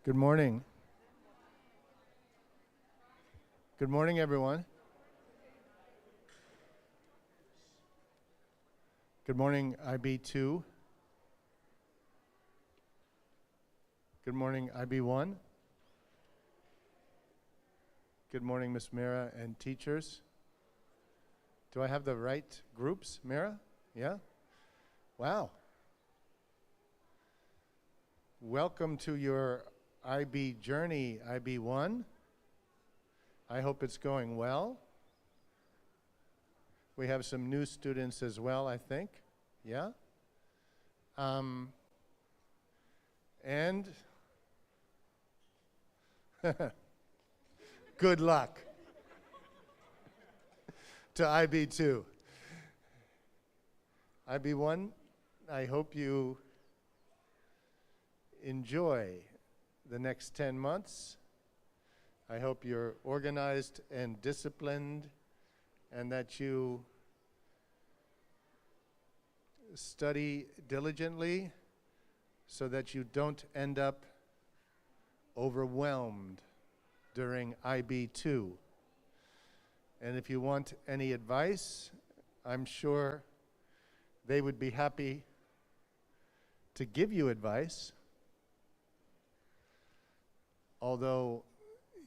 Good morning. Good morning, everyone. Good morning, IB2. Good morning, IB1. Good morning, Miss Mira and teachers. Do I have the right groups, Mira? Yeah? Wow. Welcome to your IB journey, IB1. I hope it's going well. We have some new students as well, I think. Yeah? And good luck to IB2. IB1, I hope you enjoy the next 10 months. I hope you're organized and disciplined and that you study diligently so that you don't end up overwhelmed during IB2. And if you want any advice, I'm sure they would be happy to give you advice. Although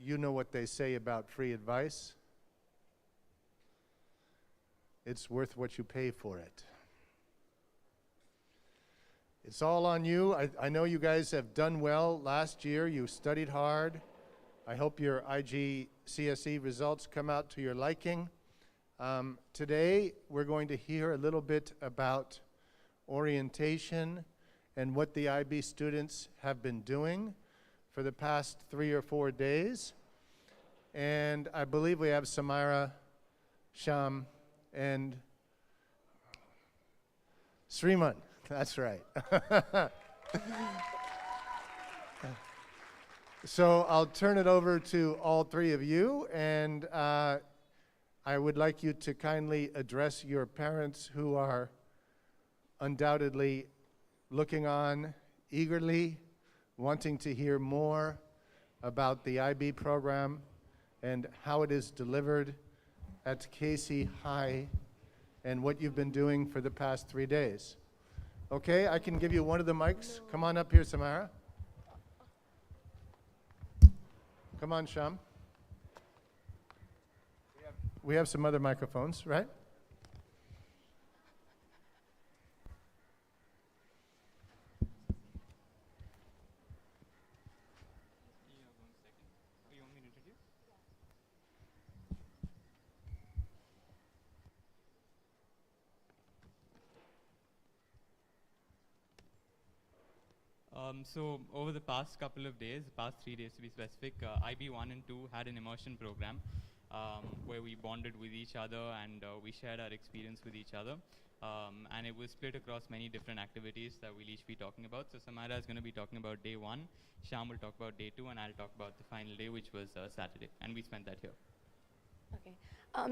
you know what they say about free advice, it's worth what you pay for it. It's all on you. I know you guys have done well last year. You studied hard. I hope your IGCSE results come out to your liking. Today, we're going to hear a little bit about orientation and what the IB students have been doing for the past 3 or 4 days. And I believe we have Samira, Sham, and Sriman. That's right. So I'll turn it over to all three of you, and I would like you to kindly address your parents who are undoubtedly looking on eagerly, wanting to hear more about the IB program and how it is delivered at Casey High and what you've been doing for the past 3 days. Okay, I can give you one of the mics. Come on up here, Samara. Come on, Sham. We have some other microphones, right? So over the past couple of days, past 3 days to be specific, IB1 and 2 had an immersion program where we bonded with each other and we shared our experience with each other. And it was split across many different activities that we'll each be talking about. So Samara is going to be talking about day 1, Sham will talk about day 2, and I'll talk about the final day, which was Saturday. And we spent that here. Okay.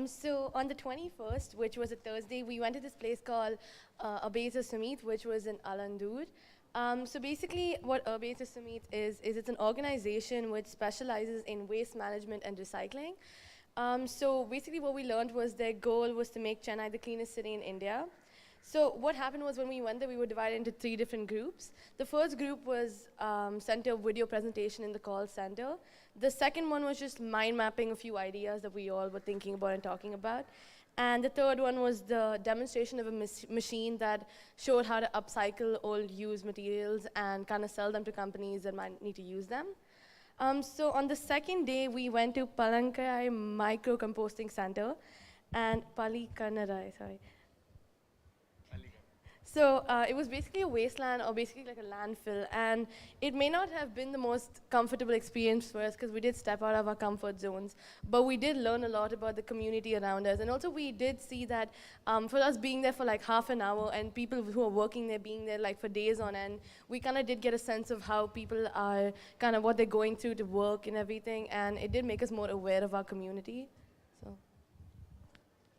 So on the 21st, which was a Thursday, we went to this place called Abeza Sumit, which was in Alandur. So basically what Abeza Sumit is it's an organization which specializes in waste management and recycling. So basically what we learned was their goal was to make Chennai the cleanest city in India. So what happened was when we went there, we were divided into 3 different groups. The first group was sent a video presentation in the call center. The second one was just mind mapping a few ideas that we all were thinking about and talking about. And the third one was the demonstration of a machine that showed how to upcycle old used materials and kind of sell them to companies that might need to use them. So on the second day, we went to Palankai Micro Composting Center and Palikannarai, sorry. So it was basically a wasteland, or basically like a landfill, and it may not have been the most comfortable experience for us because we did step out of our comfort zones, but we did learn a lot about the community around us, and also we did see that for us being there for like half an hour and people who are working there being there like for days on end, we kind of did get a sense of how people are, kind of what they're going through to work and everything, and it did make us more aware of our community. So.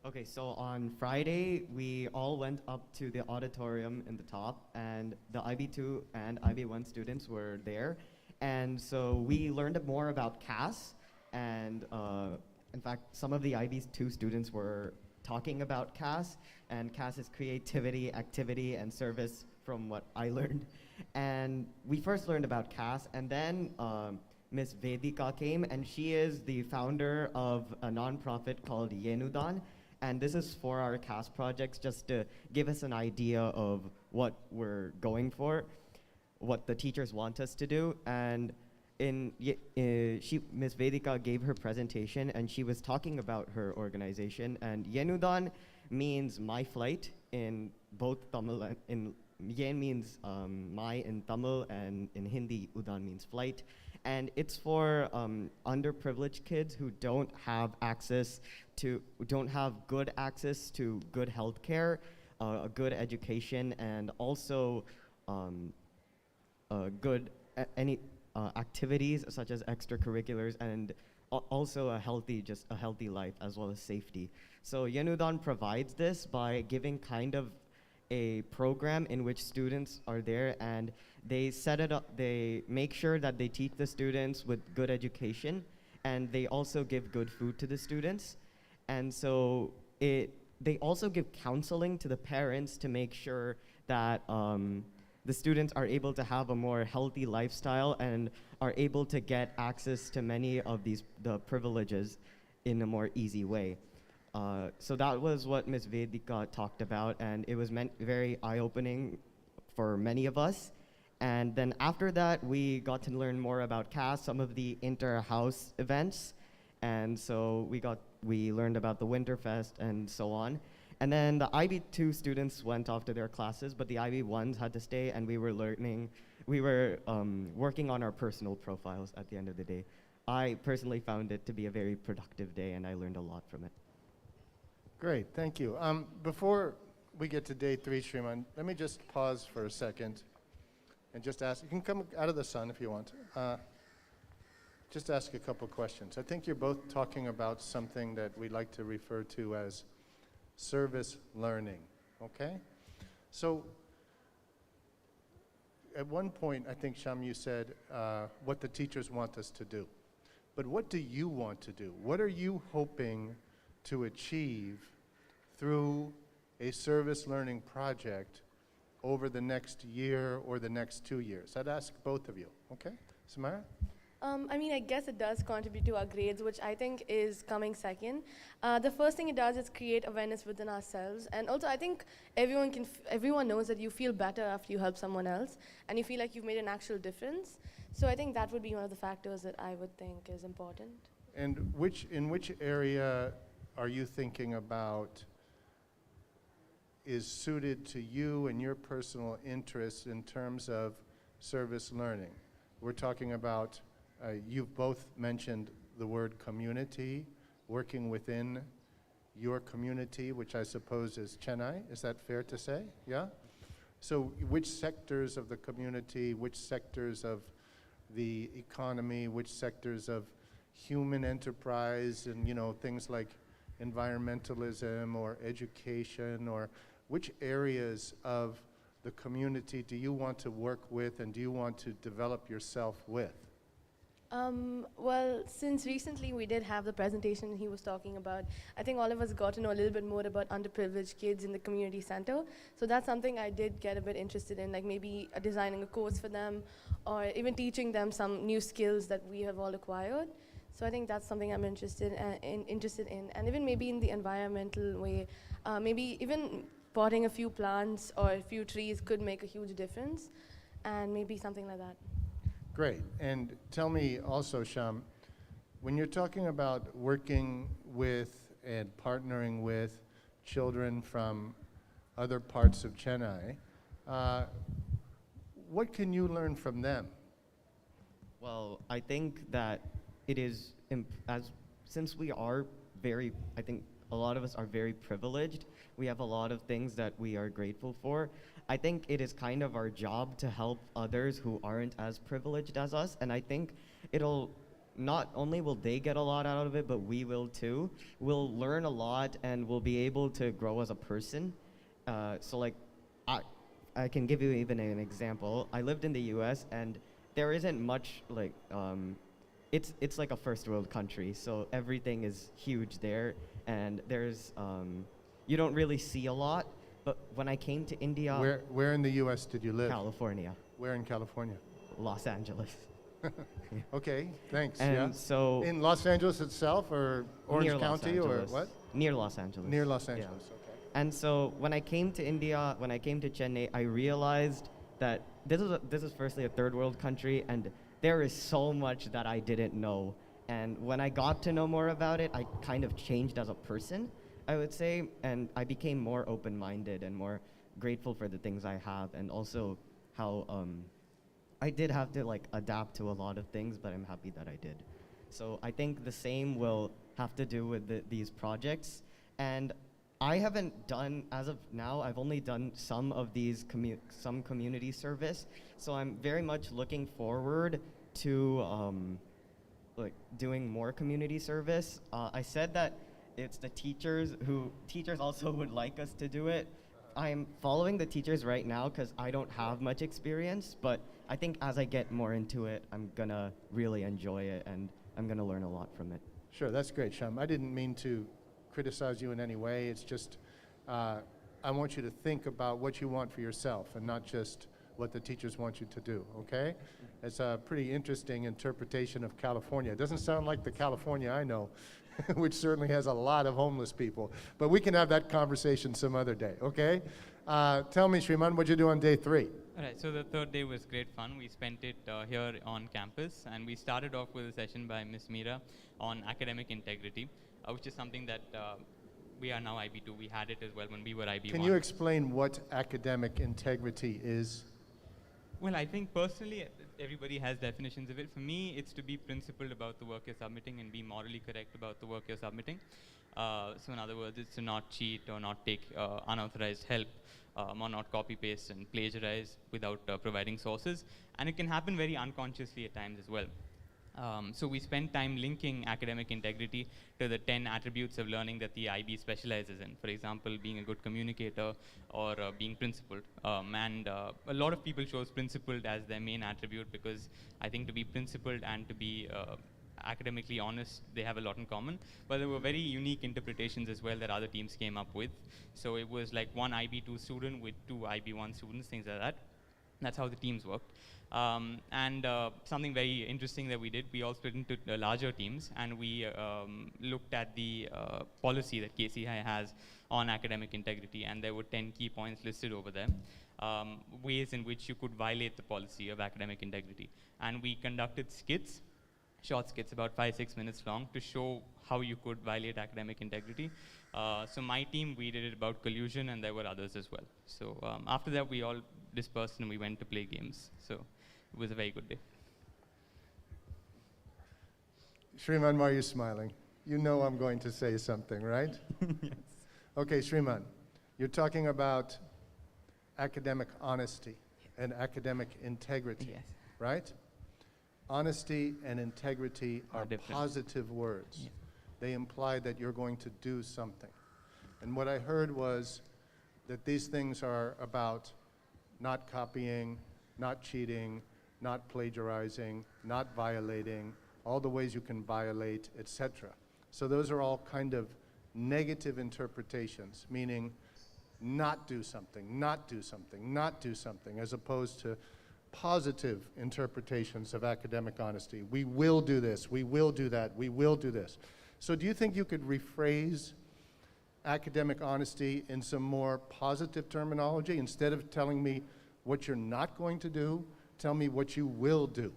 Okay, so on Friday, we all went up to the auditorium in the top, and the IB2 and IB1 students were there. And so we learned more about CAS, and in fact, some of the IB2 students were talking about CAS, and CAS is creativity, activity, and service from what I learned. And we first learned about CAS, and then Miss Vedika came, and she is the founder of a nonprofit called Yenudan. And this is for our CAS projects, just to give us an idea of what we're going for, what the teachers want us to do. And Miss Vedika gave her presentation, and she was talking about her organization. And Yenudan means my flight in both Tamil and in Yen means my in Tamil, and in Hindi, Udan means flight. And it's for underprivileged kids who don't have good access to good healthcare, a good education, and also good activities such as extracurriculars, and also a healthy life as well as safety. So Yenudan provides this by giving kind of a program in which students are there, and they set it up, they make sure that they teach the students with good education, and they also give good food to the students. And so they also give counseling to the parents to make sure that the students are able to have a more healthy lifestyle and are able to get access to many of the privileges in a more easy way. So that was what Ms. Vedika talked about, and it was very eye-opening for many of us. And then after that, we got to learn more about CAS, some of the inter-house events, and so we learned about the Winterfest and so on. And then the IB2 students went off to their classes, but the IB1s had to stay, and we were working on our personal profiles at the end of the day. I personally found it to be a very productive day, and I learned a lot from it. Great, thank you. Before we get to day 3, Shriman, let me just pause for a second and just ask, you can come out of the sun if you want. Just ask a couple questions. I think you're both talking about something that we like to refer to as service learning, okay? So at one point, I think, Sham, you said what the teachers want us to do. But what do you want to do? What are you hoping to achieve through a service learning project over the next year or the next 2 years? I'd ask both of you, okay? Samara? I mean, I guess it does contribute to our grades, which I think is coming second. The first thing it does is create awareness within ourselves. And also, I think everyone knows that you feel better after you help someone else, and you feel like you've made an actual difference. So I think that would be one of the factors that I would think is important. And in which area are you thinking about is suited to you and your personal interests in terms of service learning? We're talking about, you've both mentioned the word community, working within your community, which I suppose is Chennai. Is that fair to say? Yeah? So which sectors of the community, which sectors of the economy, which sectors of human enterprise, and things like environmentalism or education, or which areas of the community do you want to work with and do you want to develop yourself with? Well, since recently we did have the presentation he was talking about, I think all of us got to know a little bit more about underprivileged kids in the community center. So that's something I did get a bit interested in, like maybe designing a course for them, or even teaching them some new skills that we have all acquired. So I think that's something I'm interested in, and even maybe in the environmental way, maybe even potting a few plants or a few trees could make a huge difference, and maybe something like that. Great. And tell me also, Sham, when you're talking about working with and partnering with children from other parts of Chennai, what can you learn from them? Well, I think that it is, since we are I think a lot of us are very privileged, we have a lot of things that we are grateful for. I think it is kind of our job to help others who aren't as privileged as us, and I think not only will they get a lot out of it, but we will too. We'll learn a lot, and we'll be able to grow as a person. So like, I can give you even an example. I lived in the US, and there isn't much like it's like a first world country, so everything is huge there, and there's you don't really see a lot. But when I came to India, Where in the U.S. did you live? California, Where in California? Los Angeles, Okay, thanks. and Yeah. so In Los Angeles itself, or Orange near Los County, or Angeles. what? Near Los Angeles. Near Los Yeah. Angeles. Okay. And so when I came to India, when I came to Chennai, I realized that this is firstly a third world country, and there is so much that I didn't know. And when I got to know more about it, I kind of changed as a person, I would say, and I became more open-minded and more grateful for the things I have, and also how I did have to like adapt to a lot of things, but I'm happy that I did. So I think the same will have to do with these projects. And I haven't done, as of now, I've only done some of these some community service. So I'm very much looking forward to like doing more community service. I said that it's the teachers also would like us to do it. I'm following the teachers right now because I don't have much experience, but I think as I get more into it, I'm gonna really enjoy it, and I'm gonna learn a lot from it. Sure, that's great, Sham. I didn't mean to criticize you in any way. It's just I want you to think about what you want for yourself and not just what the teachers want you to do, okay? It's a pretty interesting interpretation of California. It doesn't sound like the California I know, which certainly has a lot of homeless people. But we can have that conversation some other day, okay? Tell me, Shriman, what'd you do on day 3? All right, so the third day was great fun. We spent it here on campus, and we started off with a session by Miss Meera on academic integrity, which is something that we are now IB2. We had it as well when we were IB1. Can you explain what academic integrity is? Well, I think personally, everybody has definitions of it. For me, it's to be principled about the work you're submitting and be morally correct about the work you're submitting. So in other words, it's to not cheat or not take unauthorized help, or not copy paste and plagiarize without providing sources. And it can happen very unconsciously at times as well. So we spend time linking academic integrity to the 10 attributes of learning that the IB specializes in. For example, being a good communicator or being principled. And a lot of people chose principled as their main attribute because I think to be principled and to be academically honest, they have a lot in common. But there were very unique interpretations as well that other teams came up with. So it was like one IB2 student with 2 IB1 students, things like that. That's how the teams worked. And something very interesting that we did, we all split into larger teams, and we looked at the policy that KCI has on academic integrity, and there were 10 key points listed over there, ways in which you could violate the policy of academic integrity. And we conducted skits, short skits about 5-6 minutes long, to show how you could violate academic integrity. So my team, we did it about collusion, and there were others as well. So after that, we all dispersed and we went to play games. So it was a very good day. Shriman, why are you smiling? You know I'm going to say something, right? Yes. Okay, Shriman, you're talking about academic honesty and academic integrity, Yes. right? Honesty and integrity are different. positive words. Yes. They imply that you're going to do something. And what I heard was that these things are about not copying, not cheating, not plagiarizing, not violating, all the ways you can violate, etc. So those are all kind of negative interpretations, meaning not do something, not do something, not do something, as opposed to positive interpretations of academic honesty. We will do this, we will do that, we will do this. So do you think you could rephrase academic honesty in some more positive terminology? Instead of telling me what you're not going to do, tell me what you will do.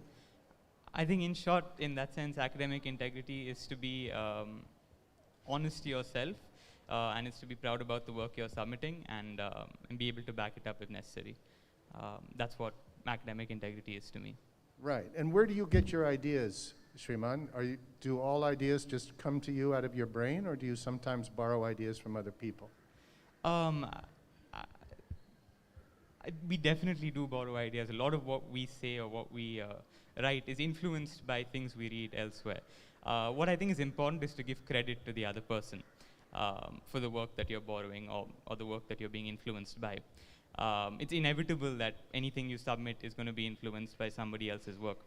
I think in short, in that sense, academic integrity is to be honest to yourself, and it's to be proud about the work you're submitting and be able to back it up if necessary. That's what academic integrity is to me. Right, and where do you get your ideas, Shriman? Do all ideas just come to you out of your brain, or do you sometimes borrow ideas from other people? We definitely do borrow ideas. A lot of what we say or what we write is influenced by things we read elsewhere. What I think is important is to give credit to the other person for the work that you're borrowing or the work that you're being influenced by. it's inevitable that anything you submit is going to be influenced by somebody else's work.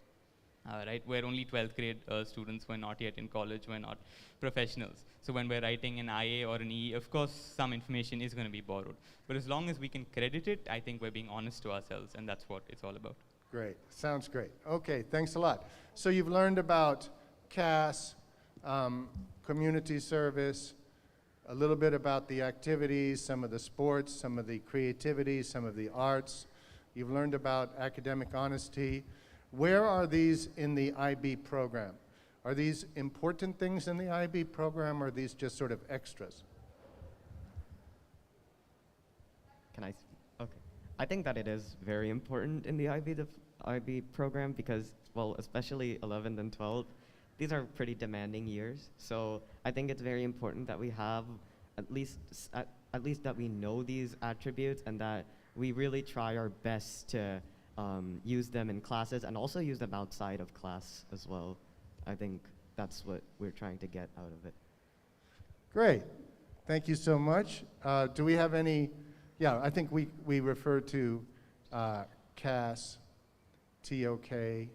Right, where only 12th grade students were not yet in college, were not professionals. So when we're writing an IA or an EE, of course, some information is going to be borrowed. But as long as we can credit it, I think we're being honest to ourselves, and that's what it's all about. Great. Sounds great. Okay, thanks a lot. So you've learned about CAS, community service, a little bit about the activities, some of the sports, some of the creativity, some of the arts. You've learned about academic honesty. Where are these in the IB program? Are these important things in the IB program, or are these just sort of extras? Can I? Okay. I think that it is very important in the IB program because, well, especially 11th and 12th, these are pretty demanding years. So I think it's very important that we have at least that we know these attributes and that we really try our best to use them in classes and also use them outside of class as well. I think that's what we're trying to get out of it. Great. Thank you so much. Do we have any? Yeah, I think we refer to CAS, TOK,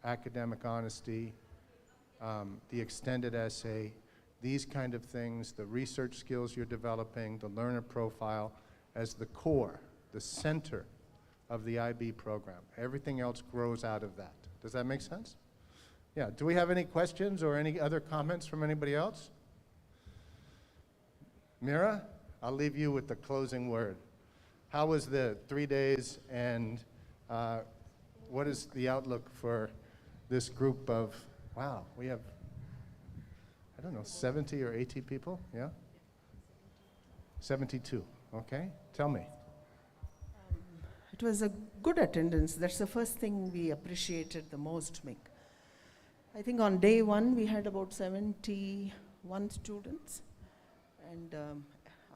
academic honesty, the extended essay, these kind of things, the research skills you're developing, the learner profile as the core, the center of the IB program. Everything else grows out of that. Does that make sense? Yeah, do we have any questions or any other comments from anybody else? Mira, I'll leave you with the closing word. How was the 3 days, and what is the outlook for this group of, wow, we have, I don't know, 70 or 80 people, yeah? 72, okay, tell me. It was a good attendance. That's the first thing we appreciated the most, Mick. I think on day one we had about 71 students, and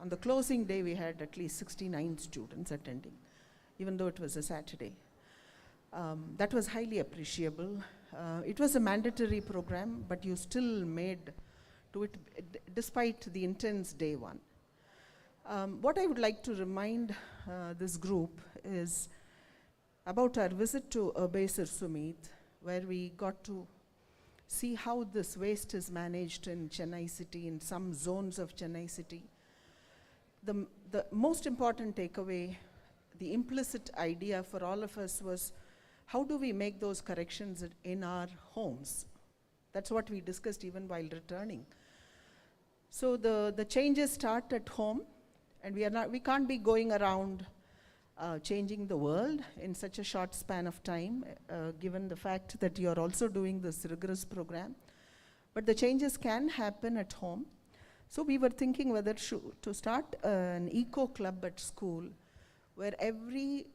on the closing day we had at least 69 students attending, even though it was a Saturday. That was highly appreciable. It was a mandatory program, but you still made to it despite the intense day one. What I would like to remind this group is about our visit to Abesar Sumit, where we got to see how this waste is managed in Chennai city, in some zones of Chennai city. The most important takeaway, the implicit idea for all of us was, how do we make those corrections in our homes? That's what we discussed even while returning. So the changes start at home, and we can't be going around changing the world in such a short span of time, given the fact that you're also doing this rigorous program. But the changes can happen at home. So we were thinking whether to start an eco club at school, where every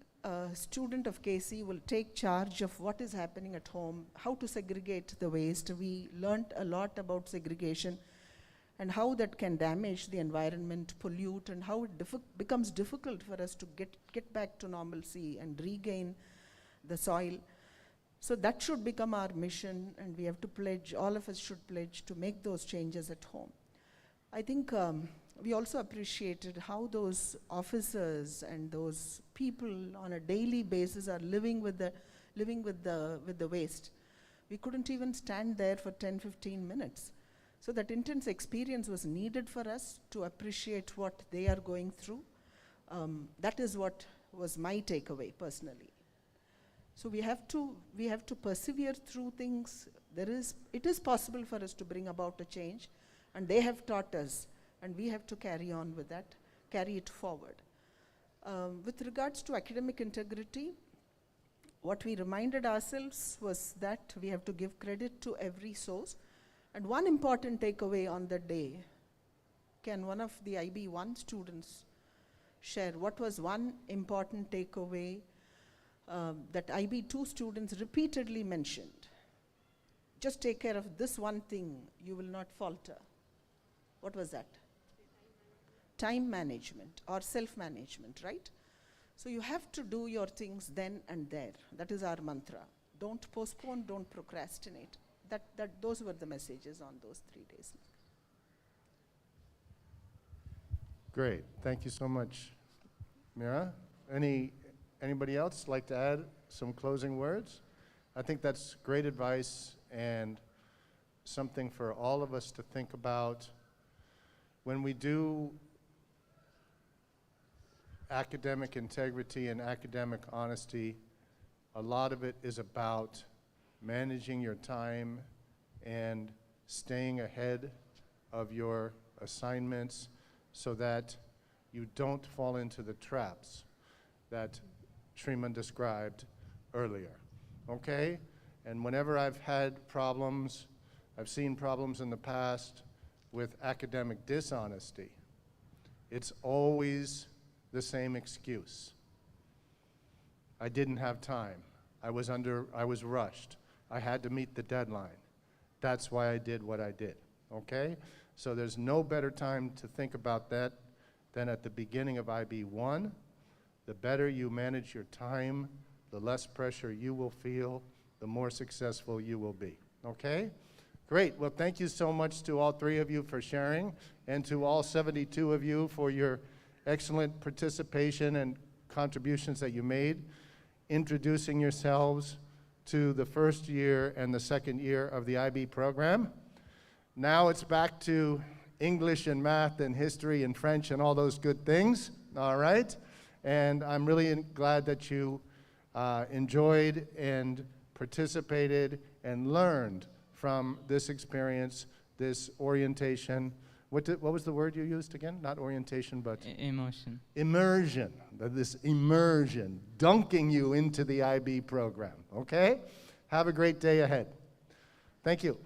student of KC will take charge of what is happening at home, how to segregate the waste. We learned a lot about segregation and how that can damage the environment, pollute, and how it becomes difficult for us to get back to normalcy and regain the soil. So that should become our mission, and we have to pledge, all of us should pledge to make those changes at home. I think we also appreciated how those officers and those people on a daily basis are living with the waste. We couldn't even stand there for 10-15 minutes. So that intense experience was needed for us to appreciate what they are going through. That is what was my takeaway personally. So we have to persevere through things. It is possible for us to bring about a change, and they have taught us, and we have to carry on with that, carry it forward. With regards to academic integrity, what we reminded ourselves was that we have to give credit to every source. And one important takeaway on the day, can one of the IB1 students share what was one important takeaway that IB2 students repeatedly mentioned? Just take care of this one thing, you will not falter. What was that? Time management or self-management, right? So you have to do your things then and there. That is our mantra. Don't postpone, don't procrastinate. Those were the messages on those 3 days. Great. Thank you so much, Mira. Anybody else like to add some closing words? I think that's great advice and something for all of us to think about when we do academic integrity and academic honesty. A lot of it is about managing your time and staying ahead of your assignments so that you don't fall into the traps that Shriman described earlier, okay? And whenever I've had problems, I've seen problems in the past with academic dishonesty, it's always the same excuse. I didn't have time. I was rushed. I had to meet the deadline. That's why I did what I did, okay? So there's no better time to think about that than at the beginning of IB1. The better you manage your time, the less pressure you will feel, the more successful you will be, okay? Great, well thank you so much to all three of you for sharing, and to all 72 of you for your excellent participation and contributions that you made, introducing yourselves to the first year and the second year of the IB program. Now it's back to English and math and history and French and all those good things, all right? And I'm really glad that you enjoyed and participated and learned from this experience, this orientation. What was the word you used again? Not orientation, but? Immersion. Immersion, this immersion, dunking you into the IB program, okay? Have a great day ahead. Thank you.